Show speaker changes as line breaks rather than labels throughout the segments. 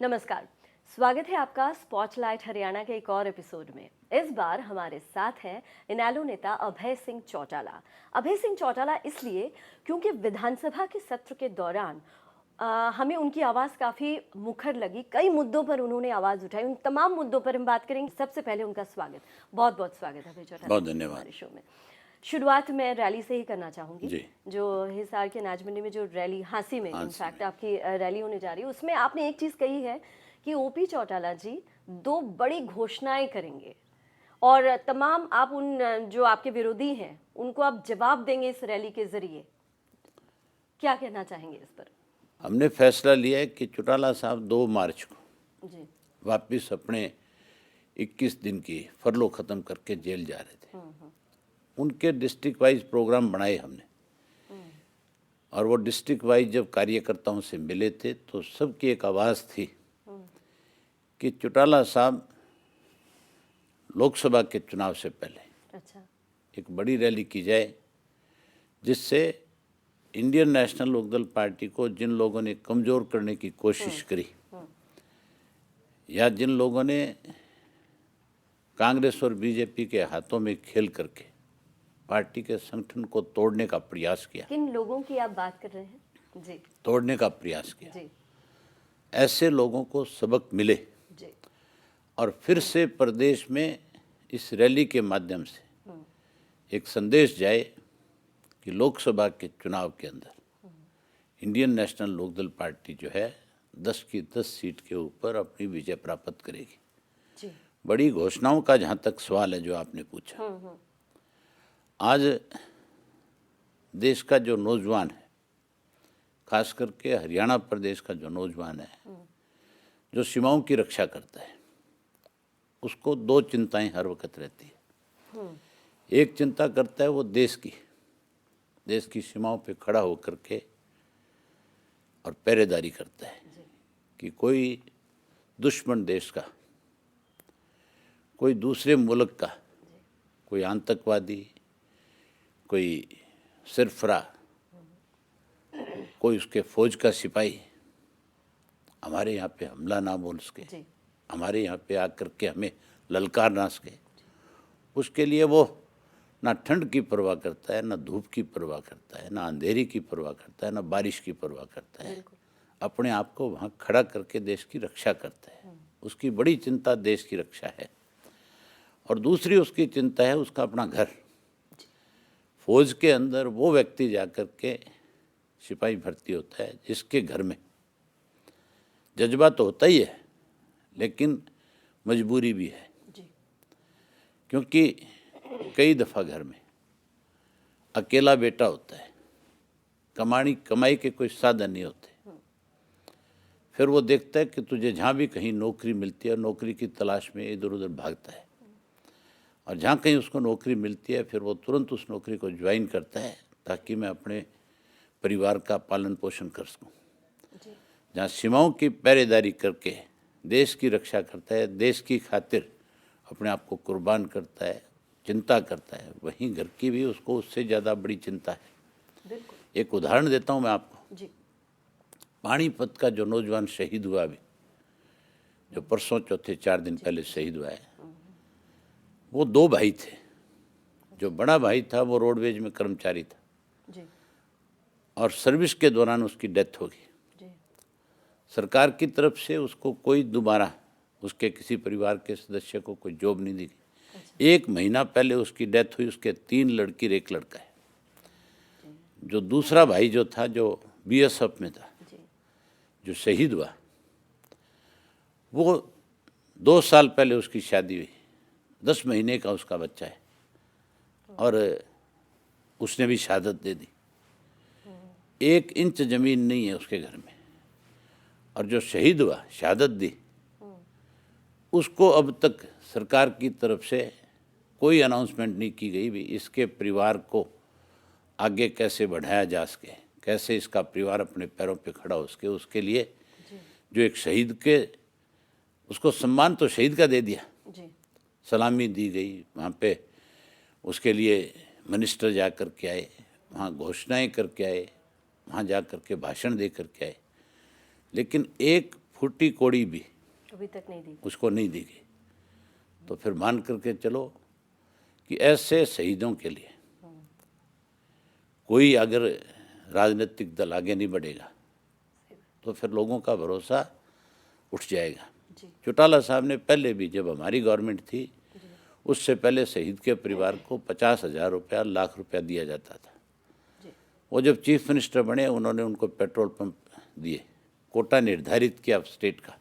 नमस्कार, स्वागत है आपका स्पॉटलाइट हरियाणा के एक और एपिसोड में। इस बार हमारे साथ हैं इनेलो नेता अभय सिंह चौटाला। अभय सिंह चौटाला इसलिए क्योंकि विधानसभा के सत्र के दौरान हमें उनकी आवाज़ काफ़ी मुखर लगी। कई मुद्दों पर उन्होंने आवाज़ उठाई, उन तमाम मुद्दों पर हम बात करेंगे। सबसे पहले उनका स्वागत, बहुत बहुत स्वागत है अभय चौटाला,
बहुत धन्यवाद
हमारे शो में। शुरुआत मैं रैली से ही करना चाहूँगी
जी।
जो हिसार के अनाज मंडी में जो रैली हांसी में इनफैक्ट आपकी रैली होने जा रही है, उसमें आपने एक चीज़ कही है कि ओपी चौटाला जी 2 बड़ी घोषणाएं करेंगे और तमाम आप उन जो आपके विरोधी हैं उनको आप जवाब देंगे इस रैली के जरिए। क्या कहना चाहेंगे इस पर?
हमने फैसला लिया है कि चौटाला साहब 2 मार्च को
जी।
वापस अपने 21 दिन की फरलो ख़त्म करके जेल जा रहे थे। उनके डिस्ट्रिक्ट वाइज प्रोग्राम बनाए हमने और वो डिस्ट्रिक्ट वाइज जब कार्यकर्ताओं से मिले थे तो सबकी एक आवाज़ थी कि चौटाला साहब लोकसभा के चुनाव से पहले
अच्छा।
एक बड़ी रैली की जाए जिससे इंडियन नेशनल लोकदल पार्टी को जिन लोगों ने कमज़ोर करने की कोशिश करी या जिन लोगों ने कांग्रेस और बीजेपी के हाथों में खेल करके पार्टी के संगठन को तोड़ने का प्रयास किया,
किन लोगों की आप बात कर रहे हैं? जी
तोड़ने का प्रयास किया,
जी
ऐसे लोगों को सबक मिले
जी।
और फिर से प्रदेश में इस रैली के माध्यम से एक संदेश जाए कि लोकसभा के चुनाव के अंदर इंडियन नेशनल लोकदल पार्टी जो है 10 की 10 सीट के ऊपर अपनी विजय प्राप्त करेगी।
जी।
बड़ी घोषणाओं का जहाँ तक सवाल है जो आपने पूछा, आज देश का जो नौजवान है, खास करके हरियाणा प्रदेश का जो नौजवान है जो सीमाओं की रक्षा करता है, उसको 2 चिंताएं हर वक्त रहती है। एक चिंता करता है वो देश की सीमाओं पे खड़ा होकर के और पहरेदारी करता है कि कोई दुश्मन देश का, कोई दूसरे मुल्क का, कोई आतंकवादी, कोई सरफरा, कोई उसके फौज का सिपाही हमारे यहाँ पे हमला ना बोल सके, हमारे यहाँ पे आकर के हमें ललकार ना सके। उसके लिए वो ना ठंड की परवाह करता है, ना धूप की परवाह करता है, ना अंधेरी की परवाह करता है, ना बारिश की परवाह करता है। अपने आप को वहाँ खड़ा करके देश की रक्षा करता है। उसकी बड़ी चिंता देश की रक्षा है। और दूसरी उसकी चिंता है उसका अपना घर। फौज के अंदर वो व्यक्ति जाकर के सिपाही भर्ती होता है जिसके घर में जज्बा तो होता ही है लेकिन मजबूरी भी है, क्योंकि कई दफ़ा घर में अकेला बेटा होता है, कमाई के कोई साधन नहीं होते। फिर वो देखता है कि तुझे जहाँ भी कहीं नौकरी मिलती है, नौकरी की तलाश में इधर उधर भागता है और जहाँ कहीं उसको नौकरी मिलती है फिर वो तुरंत उस नौकरी को ज्वाइन करता है ताकि मैं अपने परिवार का पालन पोषण कर सकूँ। जहाँ सीमाओं की पहरेदारी करके देश की रक्षा करता है, देश की खातिर अपने आप को कुर्बान करता है, चिंता करता है, वहीं घर की भी उसको उससे ज़्यादा बड़ी चिंता है। एक उदाहरण देता हूँ मैं आपको। पानीपत का जो नौजवान शहीद हुआ अभी, जो परसों चौथे 4 दिन पहले शहीद हुआ है, वो 2 भाई थे। जो बड़ा भाई था वो रोडवेज में कर्मचारी था और सर्विस के दौरान उसकी डेथ हो गई। सरकार की तरफ से उसको कोई दोबारा उसके किसी परिवार के सदस्य को कोई जॉब नहीं दी गई। 1 महीना पहले उसकी डेथ हुई। उसके 3 लड़की और 1 लड़का है। जो दूसरा भाई जो था, जो बीएसएफ में था, जो शहीद हुआ, वो 2 साल पहले उसकी शादी हुई, 10 महीने का उसका बच्चा है और उसने भी शहादत दे दी। 1 इंच ज़मीन नहीं है उसके घर में। और जो शहीद हुआ, शहादत दी, उसको अब तक सरकार की तरफ से कोई अनाउंसमेंट नहीं की गई भी इसके परिवार को आगे कैसे बढ़ाया जा सके, कैसे इसका परिवार अपने पैरों पे खड़ा हो सके। उसके लिए जो एक शहीद के, उसको सम्मान तो शहीद का दे दिया, सलामी दी गई। वहाँ पे उसके लिए मिनिस्टर जा कर के आए, वहाँ घोषणाएं करके आए, वहाँ जा कर के भाषण दे कर के आए, लेकिन एक फूटी कोड़ी भी
अभी तक नहीं दी।
उसको नहीं दी गई। तो फिर मान करके चलो कि ऐसे शहीदों के लिए कोई अगर राजनीतिक दल आगे नहीं बढ़ेगा तो फिर लोगों का भरोसा उठ जाएगा। चौटाला साहब ने पहले भी, जब हमारी गवर्नमेंट थी उससे पहले शहीद के परिवार को 50,000 रुपया, लाख रुपया दिया जाता था। वो जब चीफ मिनिस्टर बने उन्होंने उनको पेट्रोल पंप दिए, कोटा निर्धारित किया स्टेट का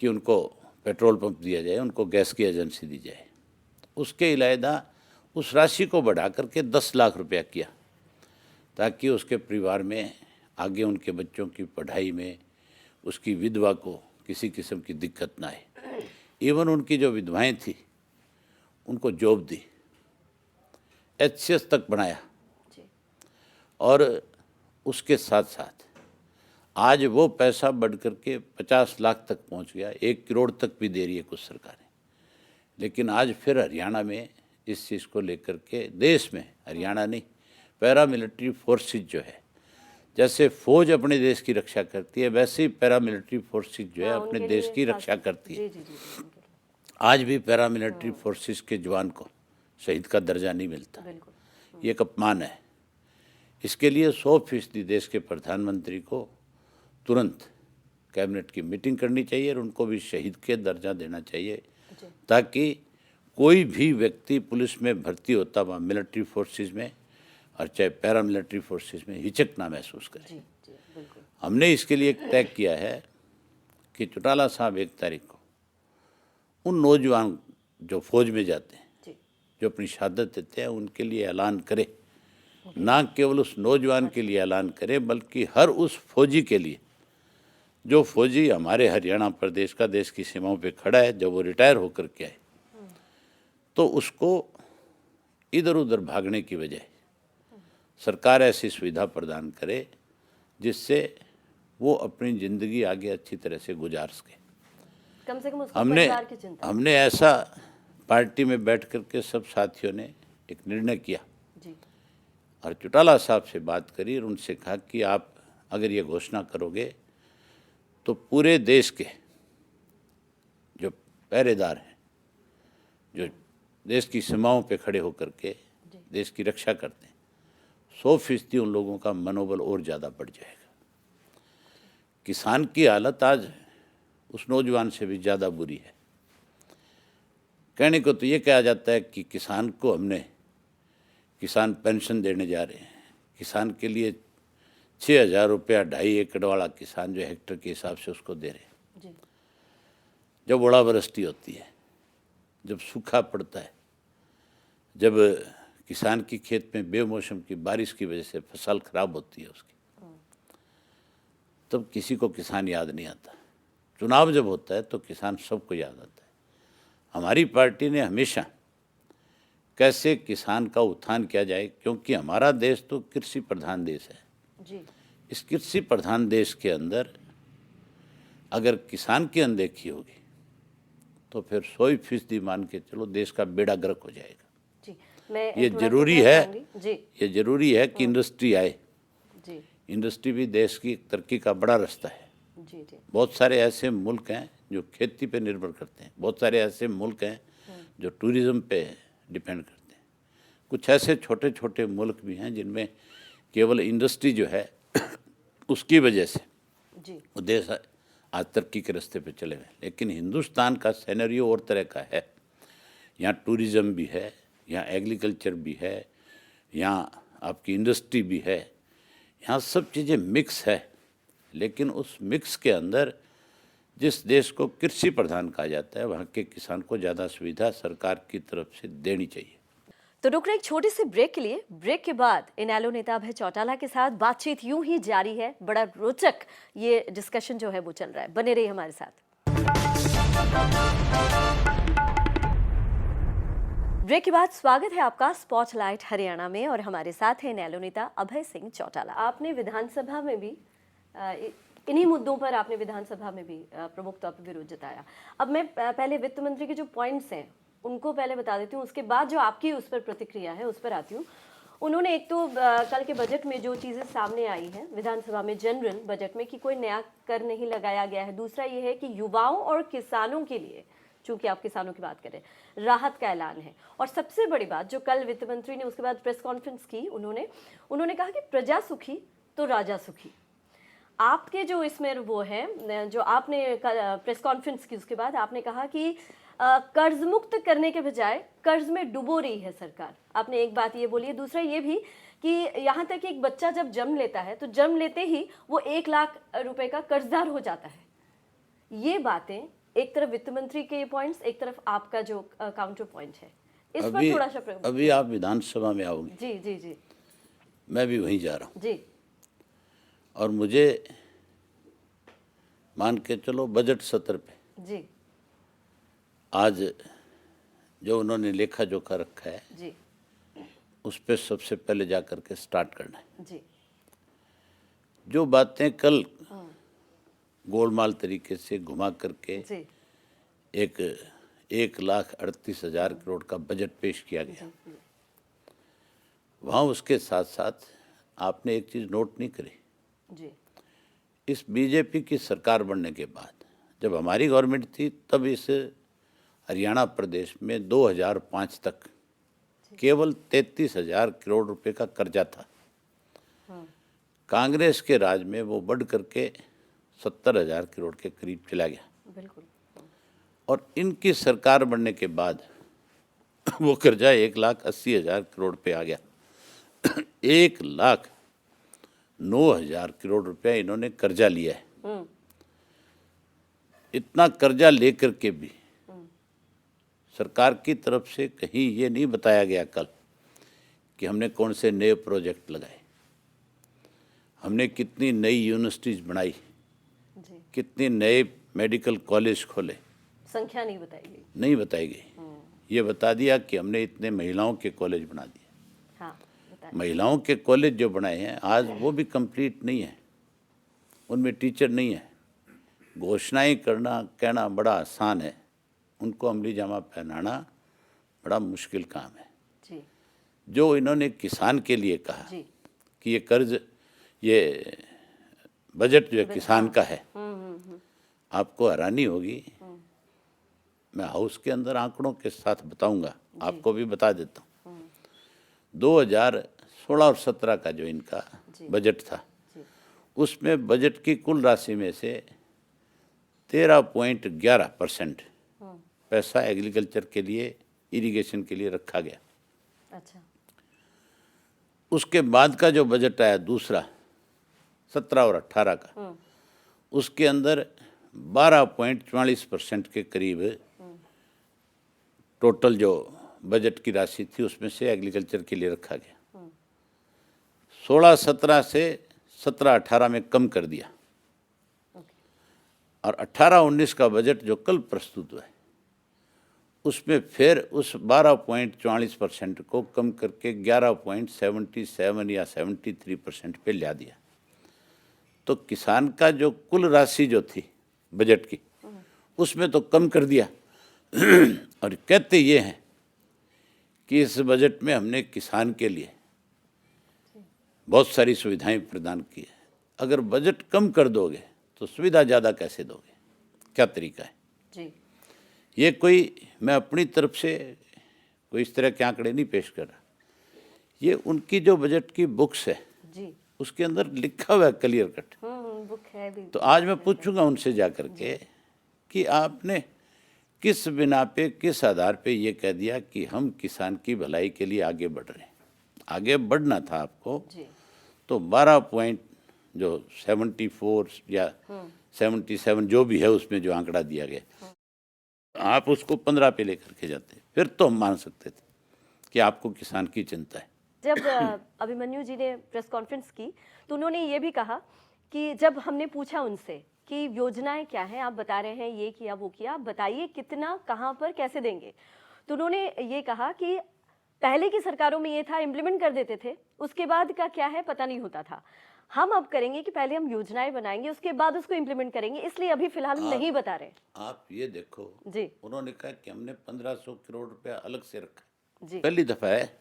कि उनको पेट्रोल पंप दिया जाए, उनको गैस की एजेंसी दी जाए। उसके अलावा उस राशि को बढ़ा करके 10 लाख रुपया किया ताकि उसके परिवार में आगे उनके बच्चों की पढ़ाई में उसकी विधवा को किसी किस्म की दिक्कत ना आए। इवन उनकी जो विधवाएं थी उनको जॉब दी, HCS तक बनाया। और उसके साथ साथ आज वो पैसा बढ़ करके 50 लाख तक पहुंच गया, 1 करोड़ तक भी दे रही है कुछ सरकारें। लेकिन आज फिर हरियाणा में इस चीज़ को लेकर के, देश में, हरियाणा नहीं, पैरामिलिट्री फोर्सेस जो है, जैसे फौज अपने देश की रक्षा करती है वैसे ही पैरामिलिट्री फोर्सेस जो है अपने देश की रक्षा करती है। आज भी पैरामिलिट्री फोर्सेस के जवान को शहीद का दर्जा नहीं मिलता, ये एक अपमान है। इसके लिए 100% देश के प्रधानमंत्री को तुरंत कैबिनेट की मीटिंग करनी चाहिए और उनको भी शहीद के दर्जा देना चाहिए ताकि कोई भी व्यक्ति पुलिस में भर्ती होता वहाँ मिलिट्री फोर्सेस में और चाहे पैरामिलिट्री फोर्सेस में हिचक ना महसूस करे। हमने इसके लिए एक तय किया है कि चौटाला साहब 1 तारीख को उन नौजवान जो फौज में जाते हैं, जो अपनी शहादत देते हैं, उनके लिए ऐलान करे, ना केवल उस नौजवान के लिए ऐलान करे बल्कि हर उस फौजी के लिए जो फौजी हमारे हरियाणा प्रदेश का देश की सीमाओं पे खड़ा है, जब वो रिटायर होकर के आए तो उसको इधर उधर भागने की बजाय सरकार ऐसी सुविधा प्रदान करे जिससे वो अपनी ज़िंदगी आगे अच्छी तरह से गुजार सके।
कम से कम उसको परिवार की चिंता।
हमने ऐसा पार्टी में बैठ करके सब साथियों ने एक निर्णय किया और चौटाला साहब से बात करी और उनसे कहा कि आप अगर ये घोषणा करोगे तो पूरे देश के जो पहरेदार हैं, जो देश की सीमाओं पे खड़े होकर के देश की रक्षा करते हैं, 100% उन लोगों का मनोबल और ज़्यादा बढ़ जाएगा। किसान की हालत आज उस नौजवान से भी ज़्यादा बुरी है। कहने को तो ये कहा जाता है कि किसान को हमने किसान पेंशन देने जा रहे हैं, किसान के लिए 6,000 रुपया 2.5 एकड़ वाला किसान जो हेक्टर के हिसाब से उसको दे रहे हैं। जब ओलावृष्टि होती है, जब सूखा पड़ता है, जब किसान की खेत में बेमौसम की बारिश की वजह से फसल खराब होती है उसकी, तब किसी को किसान याद नहीं आता। चुनाव जब होता है तो किसान सबको याद आता है। हमारी पार्टी ने हमेशा कैसे किसान का उत्थान किया जाए, क्योंकि हमारा देश तो कृषि प्रधान देश है। इस कृषि प्रधान देश के अंदर अगर किसान की अनदेखी होगी तो फिर 100% मान के चलो देश का बेड़ा गर्क हो जाएगा। ये जरूरी है कि इंडस्ट्री आए। इंडस्ट्री भी देश की तरक्की का बड़ा रास्ता है। बहुत सारे ऐसे मुल्क हैं जो खेती पे निर्भर करते हैं, बहुत सारे ऐसे मुल्क हैं जो टूरिज्म पे डिपेंड करते हैं, कुछ ऐसे छोटे छोटे मुल्क भी हैं जिनमें केवल इंडस्ट्री जो है उसकी वजह से वो देश आज तरक्की के रास्ते पे चले हुए। लेकिन हिंदुस्तान का सिनेरियो और तरह का है। यहाँ टूरिज्म भी है, यहाँ एग्रीकल्चर भी है, यहाँ आपकी इंडस्ट्री भी है, यहाँ सब चीज़ें मिक्स है। लेकिन उस मिक्स के अंदर जिस देश को कृषि प्रधान कहा जाता है वहाँ के किसान को ज़्यादा सुविधा सरकार की तरफ से देनी चाहिए।
तो रुक रहे एक छोटे से ब्रेक के लिए। ब्रेक के बाद इनेलो नेता अभय चौटाला के साथ बातचीत यूं ही जारी है। बड़ा रोचक ये डिस्कशन जो है वो चल रहा है। बने रहिए हमारे साथ। ब्रेक के बाद स्वागत है आपका स्पॉटलाइट हरियाणा में और हमारे साथ है इनेलो नेता अभय सिंह चौटाला। आपने विधानसभा में भी इन्हीं मुद्दों पर आपने विधानसभा में भी प्रमुख तौर पर विरोध जताया। अब मैं पहले वित्त मंत्री के जो पॉइंट्स हैं उनको पहले बता देती हूँ, उसके बाद जो आपकी उस पर प्रतिक्रिया है उस पर आती हूँ। उन्होंने एक तो कल के बजट में जो चीज़ें सामने आई हैं विधानसभा में, जनरल बजट में, कि कोई नया कर नहीं लगाया गया है। दूसरा ये है कि युवाओं और किसानों के लिए, चूंकि आप किसानों की बात करें, राहत का ऐलान है। और सबसे बड़ी बात जो कल वित्त मंत्री ने उसके बाद प्रेस कॉन्फ्रेंस की, उन्होंने कहा कि प्रजा सुखी तो राजा सुखी। आपके जो इसमें वो है, जो आपने प्रेस कॉन्फ्रेंस की उसके बाद आपने कहा कि कर्ज मुक्त करने के बजाय कर्ज में डुबो रही है सरकार। आपने एक बात ये बोली है। दूसरा ये भी कि यहाँ तक कि एक बच्चा जब जन्म लेता है तो जन्म लेते ही वो 1 लाख रुपए का कर्जदार हो जाता है। ये बातें, एक तरफ वित्त मंत्री के पॉइंट्स, एक तरफ आपका जो काउंटर पॉइंट है, इस पर थोड़ा सा
अभी आप विधानसभा में आओगे।
जी जी जी।
मैं भी वहीं जा रहा हूँ
जी।
और मुझे मान के चलो बजट सत्र पे
जी
आज जो उन्होंने लेखा जोखा रखा है
जी
उस पे सबसे पहले जा कर के स्टार्ट करना है।
जी।
जो बातें कल गोलमाल तरीके से घुमा करके
जी
1,38,000 करोड़ का बजट पेश किया गया, वहाँ उसके साथ साथ आपने एक चीज़ नोट नहीं करी।
जी।
इस बीजेपी की सरकार बनने के बाद, जब हमारी गवर्नमेंट थी तब इस हरियाणा प्रदेश में 2005 तक केवल 33,000 करोड़ रुपए का कर्जा था। कांग्रेस के राज में वो बढ़ करके 70,000 करोड़ के करीब चला गया।
बिल्कुल।
और इनकी सरकार बनने के बाद वो कर्जा 1,80,000 करोड़ पे आ गया। 1,09,000 करोड़ रुपया इन्होंने कर्जा लिया है। इतना कर्जा लेकर के भी सरकार की तरफ से कहीं ये नहीं बताया गया कल कि हमने कौन से नए प्रोजेक्ट लगाए, हमने कितनी नई यूनिवर्सिटीज बनाई, कितने नए मेडिकल कॉलेज खोले।
संख्या नहीं बताई गई।
नहीं बताई गई। ये बता दिया कि हमने इतने महिलाओं के कॉलेज बना दिए।
हाँ,
महिलाओं के कॉलेज जो बनाए हैं आज वो भी कंप्लीट नहीं है, उनमें टीचर नहीं है। घोषणाएं करना कहना बड़ा आसान है, उनको अमली जामा पहनाना बड़ा मुश्किल काम है।
जी।
जो इन्होंने किसान के लिए कहा
जी।
कि ये कर्ज, ये बजट जो है किसान का है, आपको हैरानी होगी। मैं हाउस के अंदर आंकड़ों के साथ बताऊंगा, आपको भी बता देता हूँ। 2016 और 17 का जो इनका बजट था, उसमें बजट की कुल राशि में से 13.11% पैसा एग्रीकल्चर के लिए, इरिगेशन के लिए रखा गया।
अच्छा।
उसके बाद का जो बजट आया दूसरा 17 और 18 का, उसके अंदर 12.44% के करीब टोटल जो बजट की राशि थी उसमें से एग्रीकल्चर के लिए रखा गया। 16-17 से 17-18 में कम कर दिया और 18-19 का बजट जो कल प्रस्तुत हुआ है उसमें फिर उस 12.44% को कम करके 11.77 या 73% पे ला दिया। तो किसान का जो कुल राशि जो थी बजट की उसमें तो कम कर दिया। और कहते ये हैं कि इस बजट में हमने किसान के लिए बहुत सारी सुविधाएं प्रदान की है। अगर बजट कम कर दोगे तो सुविधा ज़्यादा कैसे दोगे, क्या तरीका है?
जी।
ये कोई, मैं अपनी तरफ से कोई इस तरह के आंकड़े नहीं पेश कर रहा, ये उनकी जो बजट की बुक्स है जी, उसके अंदर लिखा हुआ है क्लियर कट।
बुक है भी। तो
आज मैं पूछूंगा उनसे जाकर के कि आपने किस बिना पे, किस आधार पे ये कह दिया कि हम किसान की भलाई के लिए आगे बढ़ रहे हैं। आगे बढ़ना था आपको तो 12.74 या 77 जो भी है उसमें जो आंकड़ा दिया गया, आप उसको 15 पे लेकर के जाते, फिर तो हम मान सकते थे कि आपको किसान की चिंता है।
जब अभिमन्यु जी ने प्रेस कॉन्फ्रेंस की तो उन्होंने ये भी कहा कि जब हमने पूछा उनसे कि योजनाएं क्या हैं, आप बता रहे हैं ये किया वो किया, आप बताइए कितना, कहाँ पर, कैसे देंगे। तो उन्होंने ये कहा कि पहले की सरकारों में ये था इम्प्लीमेंट कर देते थे, उसके बाद का क्या है पता नहीं होता था। हम अब करेंगे कि पहले हम योजनाएं बनाएंगे, उसके बाद उसको इम्प्लीमेंट करेंगे, इसलिए अभी फिलहाल हम नहीं बता रहे।
आप ये देखो
जी,
उन्होंने कहा कि हमने 1500 करोड़ रुपया अलग से रखा
जी।
पहली दफा है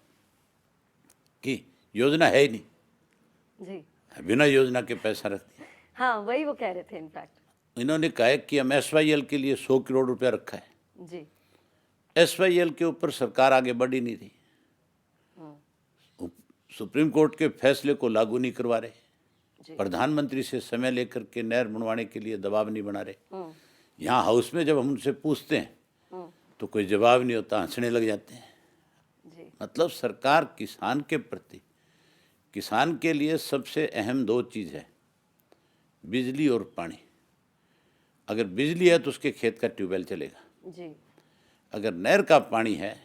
कि योजना है ही नहीं,
जी
बिना योजना के पैसा रख दिया।
हाँ, वही वो कह रहे थे इनफैक्ट।
इन्होंने कहा है कि हम SYL के लिए 100 करोड़ रुपया रखा है।
जी
SYL के ऊपर सरकार आगे बढ़ ही नहीं रही, सुप्रीम कोर्ट के फैसले को लागू नहीं करवा रहे,
जी
प्रधानमंत्री से समय लेकर के नहर बनवाने के लिए दबाव नहीं बना रहे।
हम्म,
यहाँ हाउस में जब हम उनसे पूछते हैं तो कोई जवाब नहीं होता, हंसने लग जाते हैं।
जी
मतलब सरकार किसान के प्रति, किसान के लिए सबसे अहम दो चीज़ है, बिजली और पानी। अगर बिजली है तो उसके खेत का ट्यूबवेल चलेगा,
जी
अगर नहर का पानी है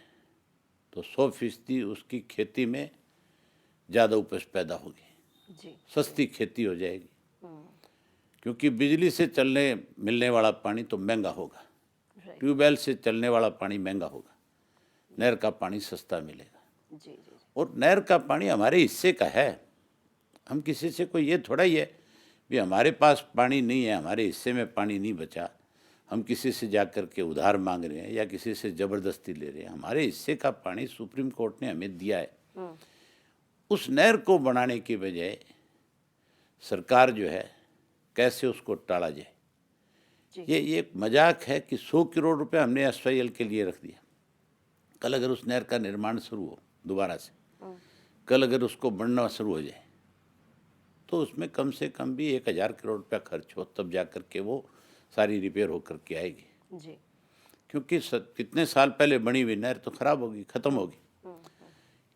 तो 100% उसकी खेती में ज़्यादा उपज पैदा होगी,
जी
सस्ती खेती हो जाएगी। क्योंकि बिजली से चलने मिलने वाला पानी तो महंगा होगा,
राइट
ट्यूबवेल से चलने वाला पानी महंगा होगा, नहर का पानी सस्ता मिलेगा।
जी जी
और नहर का पानी हमारे हिस्से का है, हम किसी से कोई ये थोड़ा ही है भी हमारे पास पानी नहीं है, हमारे हिस्से में पानी नहीं बचा, हम किसी से जा कर के उधार मांग रहे हैं या किसी से ज़बरदस्ती ले रहे हैं। हमारे हिस्से का पानी सुप्रीम कोर्ट ने हमें दिया है। उस नहर को बनाने की बजाय सरकार जो है कैसे उसको टाला जाए,
जी
ये एक मजाक है कि 100 करोड़ रुपए हमने SYL के लिए रख दिया। कल अगर उस नहर का निर्माण शुरू हो दोबारा से, कल अगर उसको बनना शुरू हो जाए तो उसमें कम से कम भी 1000 करोड़ रुपया खर्च हो, तब जा कर के वो सारी रिपेयर होकर के आएगी।
जी
क्योंकि कितने साल पहले बनी हुई नहर तो खराब होगी, ख़त्म होगी।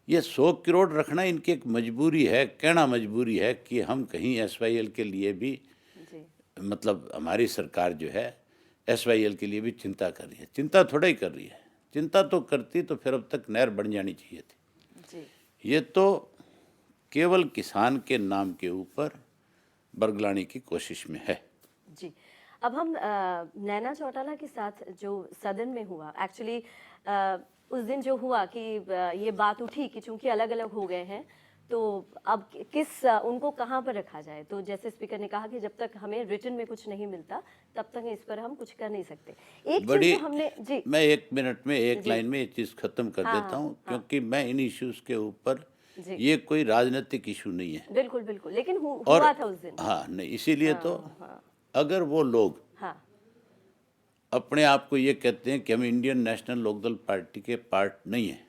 ये 100 करोड़ रखना इनकी एक मजबूरी है, कहना मजबूरी है कि हम कहीं SYL के लिए भी,
जी
मतलब हमारी सरकार जो है SYL के लिए भी चिंता कर रही है। चिंता थोड़ा ही कर रही है, चिंता तो करती तो फिर अब तक नहर बन जानी चाहिए थी।
जी
ये तो केवल किसान के नाम के ऊपर बरगलाने की कोशिश में है।
जी अब हम नैना चौटाला के साथ जो सदन में हुआ, एक्चुअली उस दिन जो हुआ कि ये बात उठी कि चूंकि अलग अलग हो गए हैं तो अब किस उनको कहाँ पर रखा जाए। तो जैसे स्पीकर ने कहा कि जब तक हमें रिटन में कुछ नहीं मिलता तब तक इस पर हम कुछ कर नहीं सकते। एक चीज जो हमने जी
मैं 1 मिनट में एक
जी
लाइन में ये चीज़ ख़त्म कर
हाँ,
देता हूँ,
हाँ,
क्योंकि मैं इन इश्यूज़ के ऊपर,
जी
ये कोई राजनीतिक इशू नहीं है।
बिल्कुल बिल्कुल, लेकिन
और
हुआ था उस दिन।
हाँ नहीं, इसीलिए तो
हाँ
अगर वो लोग
हाँ
अपने आप को ये कहते हैं कि हम इंडियन नेशनल लोकदल पार्टी के पार्ट नहीं है,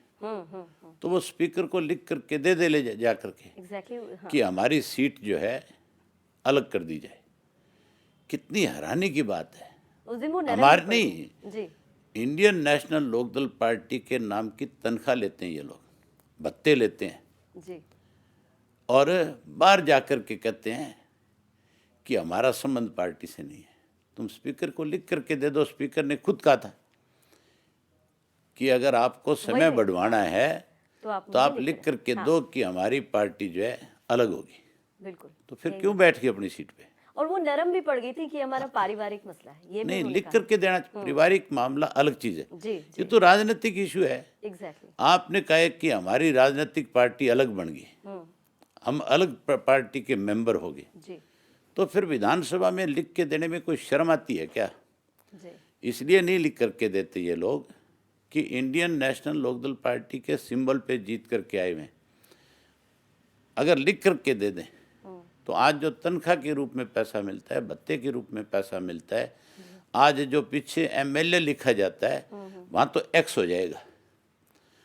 तो वो स्पीकर को लिख करके दे ले जा करके
एग्जैक्टली हाँ
कि हमारी सीट जो है अलग कर दी जाए। कितनी हैरानी की बात है।
उस दिन वो नरम
हमारे
भी पड़ गई।
नहीं,
जी
इंडियन नेशनल लोकदल पार्टी के नाम की तनख्वाह लेते हैं ये लोग, भत्ते लेते हैं,
जी
और बाहर जाकर के कहते हैं कि हमारा संबंध पार्टी से नहीं है। तुम स्पीकर को लिख करके दे दो। स्पीकर ने खुद कहा था कि अगर आपको समय
वही।
बढ़वाना है
तो आप
तो आप
वही
लिख
रहे।
करके
हाँ,
दो कि हमारी पार्टी जो है अलग होगी।
बिल्कुल।
तो फिर क्यों बैठ गई अपनी सीट पे?
और वो नरम भी पड़ गई थी कि हमारा पारिवारिक मसला है, ये भी
नहीं,
उन्होंने
लिख
कहा।
करके देना। पारिवारिक मामला अलग चीज़ है,
जी
ये
जी
तो राजनीतिक इशू है।
एग्जैक्टली
आपने कहा है कि हमारी राजनीतिक पार्टी अलग बन गई, हम अलग पार्टी के मेंबर हो गए,
जी
तो फिर विधानसभा में लिख के देने में कोई शर्म आती है क्या?
जी
इसलिए नहीं लिख करके देते ये लोग कि इंडियन नेशनल लोकदल पार्टी के सिंबल पे जीत करके आए हुए हैं। अगर लिख करके दे दें तो आज जो तनख्वाह के रूप में पैसा मिलता है, भत्ते के रूप में पैसा मिलता है, आज जो पीछे MLA लिखा जाता है वहाँ तो X हो जाएगा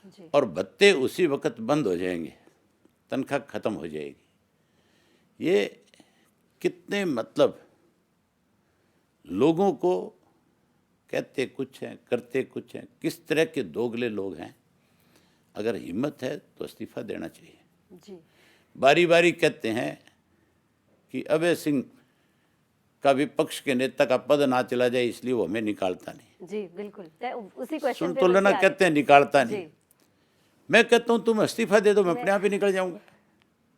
जी
और भत्ते उसी वक्त बंद हो जाएंगे, तनख्वाह खत्म हो जाएगी। ये कितने, मतलब लोगों को कहते कुछ हैं, करते कुछ हैं, किस तरह के दोगले लोग हैं। अगर हिम्मत है तो इस्तीफा देना चाहिए।
जी
बारी बारी कहते हैं कि अभय सिंह का विपक्ष के नेता का पद ना चला जाए इसलिए वो हमें निकालता नहीं।
जी बिल्कुल, उसी क्वेश्चन
सुन
पे
तो लेना,
बल्कि
कहते हैं निकालता
जी
नहीं। मैं कहता हूँ तुम इस्तीफा दे दो, मैं अपने आप ही निकल जाऊंगा।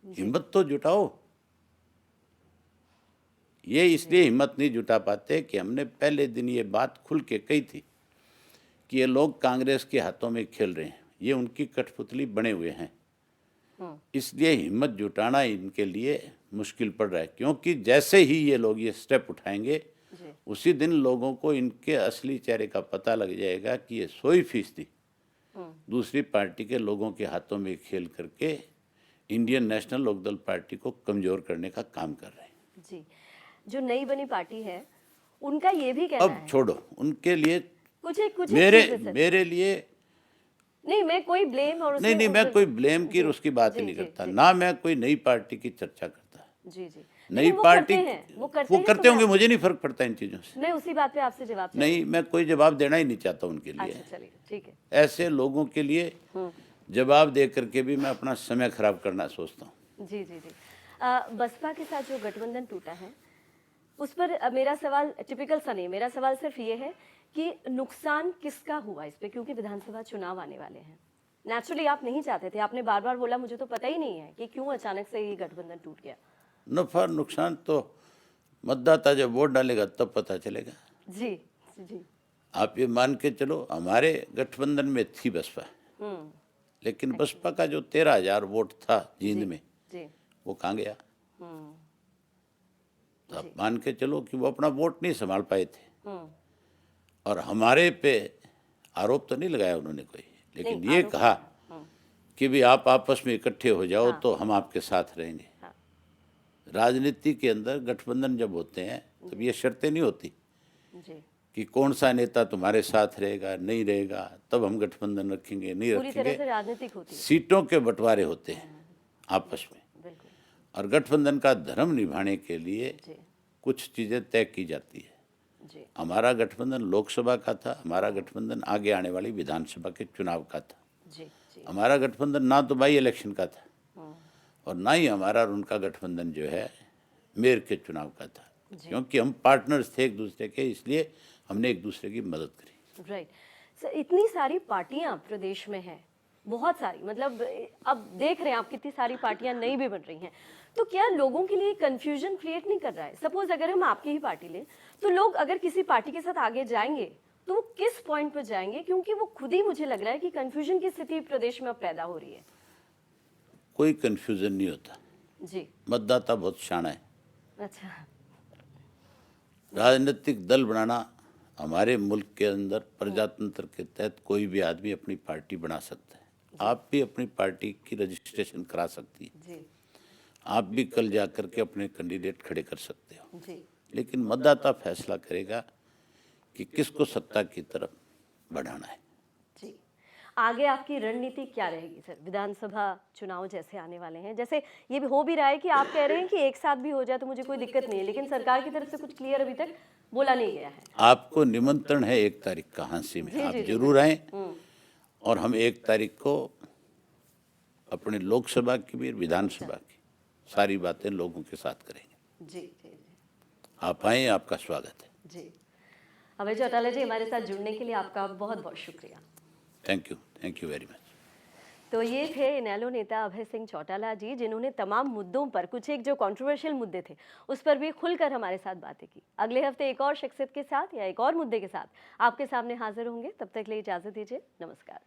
हिम्मत तो जुटाओ। ये इसलिए हिम्मत नहीं जुटा पाते कि हमने पहले दिन ये बात खुल के कही थी कि ये लोग कांग्रेस के हाथों में खेल रहे हैं, ये उनकी कठपुतली बने हुए हैं। इसलिए हिम्मत जुटाना इनके लिए मुश्किल पड़ रहा है, क्योंकि जैसे ही ये लोग ये स्टेप उठाएंगे
जी
उसी दिन लोगों को इनके असली चेहरे का पता लग जाएगा कि ये 100% दूसरी पार्टी के लोगों के हाथों में खेल करके इंडियन नेशनल लोकदल पार्टी को कमजोर करने का काम कर रहे हैं।
जी, जो नई बनी पार्टी है उनका ये भी कहना
अब
है,
छोड़ो उनके लिए,
कुछ एक
मेरे लिए
नहीं, मैं कोई ब्लेम और
नहीं नहीं, मैं कोई ब्लेम की और उसकी बात ही नहीं करता, ना मैं कोई नई पार्टी की चर्चा करता।
जी जी,
नई पार्टी
वो
करते होंगे, मुझे नहीं फर्क पड़ता इन चीज़ों से।
मैं उसी बात पे आपसे जवाब
नहीं, मैं कोई जवाब देना ही नहीं चाहता उनके लिए।
अच्छा चलिए, ठीक है।
ऐसे लोगों के लिए जवाब दे करके भी मैं अपना समय खराब करना सोचता हूँ।
जी जी जी, बसपा के साथ जो गठबंधन टूटा है उस पर मेरा सवाल टिपिकल सा नहीं, मेरा सवाल सिर्फ ये है कि नुकसान किसका हुआ इस पे, क्योंकि विधानसभा चुनाव आने वाले हैं। नेचुरली आप नहीं चाहते थे, आपने बार बार बोला मुझे तो पता ही नहीं है कि क्यों अचानक से ये गठबंधन टूट गया।
नफा नुकसान तो मतदाता जब वोट डालेगा तब पता चलेगा।
जी जी,
आप ये मान के चलो, हमारे गठबंधन में थी बसपा, लेकिन बसपा का जो 13,000 वोट था जींद में,
जी,
वो कहाँ गया? तो आप मान के चलो कि वो अपना वोट नहीं संभाल पाए थे। और हमारे पे आरोप तो नहीं लगाया उन्होंने कोई, लेकिन ये कहा कि भी आप आपस में इकट्ठे हो जाओ तो हम आपके साथ रहेंगे। राजनीति के अंदर गठबंधन जब होते हैं तब ये शर्तें नहीं होती
जी,
कि कौन सा नेता तुम्हारे साथ रहेगा नहीं रहेगा, तब हम गठबंधन रखेंगे नहीं
पूरी तरह
रखेंगे।
से राजनीतिक होती है।
सीटों के बंटवारे होते हैं आपस में,
बिल्कुल,
और गठबंधन का धर्म निभाने के लिए
जी
कुछ चीज़ें तय की जाती है।
जी,
हमारा गठबंधन लोकसभा का था, हमारा गठबंधन आगे आने वाली विधानसभा के चुनाव का था।
जी जी,
हमारा गठबंधन ना तो बाई इलेक्शन का था और ना ही हमारा और उनका गठबंधन जो है मेयर के चुनाव का था, क्योंकि हम पार्टनर्स थे एक दूसरे के, इसलिए हमने एक दूसरे की मदद करी।
राइट सर, इतनी सारी पार्टियां प्रदेश में हैं, बहुत सारी, मतलब अब देख रहे हैं आप कितनी सारी पार्टियां नई भी बन रही हैं, तो क्या लोगों के लिए कंफ्यूजन क्रिएट नहीं कर रहा है? सपोज अगर हम आपकी ही पार्टी लें तो लोग अगर किसी पार्टी के साथ आगे जाएंगे तो वो किस पॉइंट पर जाएंगे, क्योंकि वो खुद ही मुझे लग रहा है कि कंफ्यूजन की स्थिति प्रदेश में अब पैदा हो रही है।
कोई कंफ्यूजन नहीं होता
जी,
मतदाता बहुत शाना है।
अच्छा,
राजनीतिक दल बनाना हमारे मुल्क के अंदर प्रजातंत्र के तहत कोई भी आदमी अपनी पार्टी बना सकता है। आप भी अपनी पार्टी की रजिस्ट्रेशन करा सकती है,
जी
आप भी कल जा कर के अपने कैंडिडेट खड़े कर सकते हो,
जी,
लेकिन मतदाता फैसला करेगा कि किसको सत्ता की तरफ बढ़ाना है।
जी, आगे आपकी रणनीति क्या रहेगी सर? विधानसभा चुनाव जैसे आने वाले हैं, जैसे ये भी हो भी रहा है कि आप कह रहे हैं कि एक साथ भी हो जाए तो मुझे कोई दिक्कत नहीं है, लेकिन सरकार की तरफ से कुछ क्लियर अभी तक बोला नहीं गया है।
आपको निमंत्रण है 1 तारीख का हाँसी में, आप जरूर आएँ, और हम 1 तारीख को अपने लोकसभा की भी विधानसभा की सारी बातें लोगों के साथ करेंगे।
जी जी जी
आप आएँ, आपका स्वागत है।
जी, अभय चौटाला जी, हमारे साथ जुड़ने के लिए आपका बहुत बहुत शुक्रिया।
Thank you very much.
तो ये थे इनेलो नेता अभय सिंह चौटाला जी, जिन्होंने तमाम मुद्दों पर, कुछ एक जो कंट्रोवर्शियल मुद्दे थे उस पर भी खुलकर हमारे साथ बातें की। अगले हफ्ते एक और शख्सियत के साथ या एक और मुद्दे के साथ आपके सामने हाजिर होंगे, तब तक के लिए इजाजत दीजिए, नमस्कार।